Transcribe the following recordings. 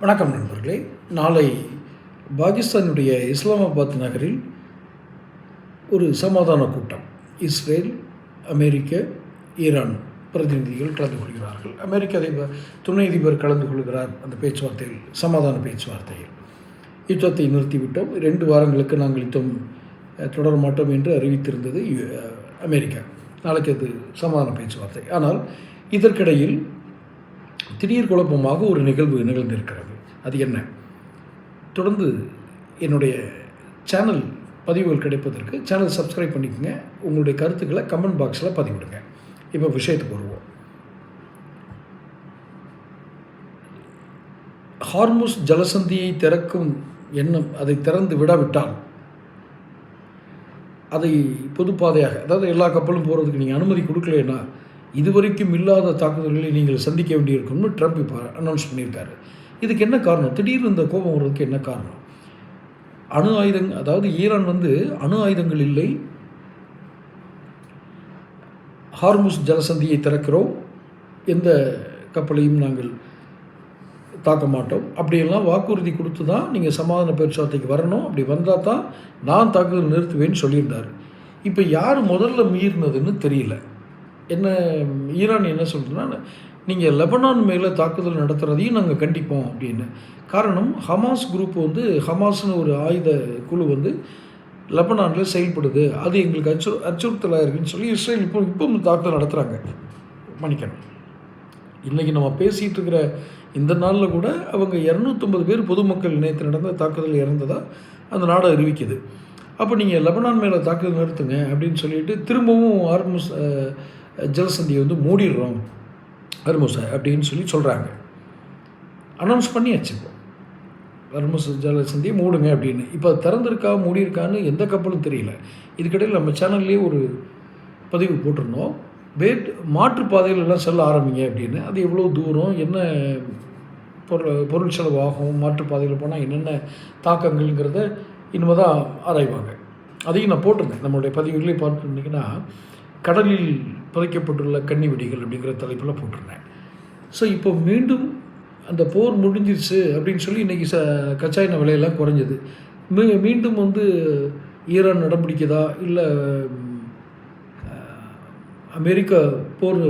வணக்கம் நண்பர்களே. நாளை பாகிஸ்தானுடைய இஸ்லாமாபாத் நகரில் ஒரு சமாதான கூட்டம். இஸ்ரேல், அமெரிக்க, ஈரான் பிரதிநிதிகள் கலந்து கொள்கிறார்கள். அமெரிக்க துணை அதிபர் கலந்து கொள்கிறார். அந்த பேச்சுவார்த்தையில், சமாதான பேச்சுவார்த்தையில் யுத்தத்தை நிறுத்திவிட்டோம், 2 வாரங்களுக்கு நாங்கள் யுத்தம் தொடர மாட்டோம் என்று அறிவித்திருந்தது அமெரிக்கா. நாளைக்கு அது சமாதான பேச்சுவார்த்தை. ஆனால் இதற்கிடையில் திடீர் குழப்பமாக ஒரு நிகழ்வு நிகழ்ந்திருக்கிறது. அது என்ன? தொடர்ந்து என்னுடைய சேனல் பதிவுகள் கிடைப்பதற்கு சேனல் சப்ஸ்கிரைப் பண்ணிக்கோங்க. உங்களுடைய கருத்துக்களை கமெண்ட் பாக்ஸில் பதிவிடுங்க. இப்போ விஷயத்துக்கு வருவோம். ஹார்முஸ் ஜலசந்தியை திறக்கும் எண்ணம், அதை திறந்து விடாவிட்டால் அதை பொதுப்பாதையாக, அதாவது எல்லா கப்பலும் போகிறதுக்கு நீங்கள் அனுமதி கொடுக்கலன்னா இதுவரைக்கும் இல்லாத தாக்குதல்களை நீங்கள் சந்திக்க வேண்டியிருக்கும்னு ட்ரம்ப் இப்போ அனௌன்ஸ் பண்ணியிருக்காரு. இதுக்கு என்ன காரணம்? திடீர்னு இந்த கோபம் வர்றதுக்கு என்ன காரணம்? அணு ஆயுதங்கள், அதாவது ஈரான் அணு ஆயுதங்கள் இல்லை, ஹார்முஸ் ஜலசந்தியை திறக்கிறோம், எந்த கப்பலையும் நாங்கள் தாக்க மாட்டோம், அப்படியெல்லாம் வாக்குறுதி கொடுத்து தான் நீங்கள் சமாதான பேச்சுவார்த்தைக்கு வரணும், அப்படி வந்தால் தான் நான் தாக்குதல் நிறுத்துவேன்னு சொல்லியிருந்தார். இப்போ யார் முதல்ல மீறினதுன்னு தெரியல. என்ன, ஈரான் என்ன சொல்கிறதுன்னா, நீங்கள் லெபனான் மேலே தாக்குதல் நடத்துகிறதையும் நாங்கள் கண்டிப்போம் அப்படின்னு. காரணம், ஹமாஸ் குரூப் ஹமாஸ்னு ஒரு ஆயுத குழு லெபனானில் செயல்படுது, அது எங்களுக்கு அச்சுறுத்தலாக இருக்குன்னு சொல்லி இஸ்ரேல் இப்போ தாக்குதல் நடத்துகிறாங்க. மன்னிக்கணும், இன்றைக்கி நம்ம பேசிகிட்டு இருக்கிற இந்த நாளில் கூட அவங்க 250 பேர் பொதுமக்கள் நேற்று நடந்த தாக்குதல் இறந்ததாக அந்த நாடு அறிவிக்குது. அப்போ நீங்கள் லெபனான் மேலே தாக்குதல் நிறுத்துங்க அப்படின்னு சொல்லிட்டு திரும்பவும் ஹார்முஸ் ஜலசந்தியை மூடிடுறோம், ஹார்முஸை அப்படின்னு சொல்லி சொல்கிறாங்க. அனௌன்ஸ் பண்ணியாச்சு. இப்போ ஹார்முஸ் ஜலசந்தியை மூடுங்க அப்படின்னு. இப்போ திறந்திருக்கா மூடியிருக்கான்னு எந்த கப்பலும் தெரியல. இதுக்கிடையில் நம்ம சேனல்லேயே ஒரு பதிவு போட்டிருந்தோம், மாற்றுப்பாதைகள் எல்லாம் செல்ல ஆரம்பிங்க அப்படின்னு. அது எவ்வளோ தூரம், என்ன பொருள் செலவு ஆகும், மாற்றுப்பாதையில் போனால் என்னென்ன தாக்கங்கள்ங்கிறத இனிமேல் தான் ஆராய்வாங்க. அதையும் நான் போட்டிருந்தேன் நம்மளுடைய பதிவுகளே பார்த்துருந்தீங்கன்னா, கடலில் புதைக்கப்பட்டுள்ள கன்னி வெடிகள் அப்படிங்கிற தலைப்பில் போட்டிருந்தேன். ஸோ இப்போ மீண்டும் அந்த போர் முடிஞ்சிருச்சு அப்படின்னு சொல்லி இன்றைக்கி கச்சா எண்ணெய் விலையெல்லாம் குறைஞ்சது. மீண்டும் ஈரான் நடம்பிடிக்குதா, இல்லை அமெரிக்கா போர்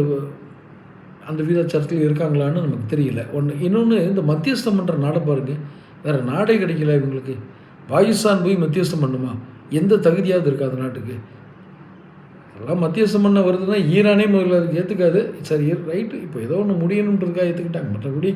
அந்த விகிதாச்சாரத்தில் இருக்காங்களான்னு நமக்கு தெரியல. இன்னொன்று, இந்த மத்தியஸ்தம் பண்ணுற நாடை பாருங்கள், வேறு நாடே கிடைக்கல இவங்களுக்கு. பாகிஸ்தான் போய் மத்தியஸ்தம் பண்ணுமா? எந்த தகுதியாவது இருக்கா அந்த நாட்டுக்கு? அதெல்லாம் மத்தியஸ்தம் பண்ண வருதுன்னா ஈரானே முதல்ல அதுக்கு ஏற்றுக்காது. சரி, ரைட்டு, இப்போ ஏதோ ஒன்று முடியணுன்றதுக்காக ஏற்றுக்கிட்டாங்க. மற்றபடி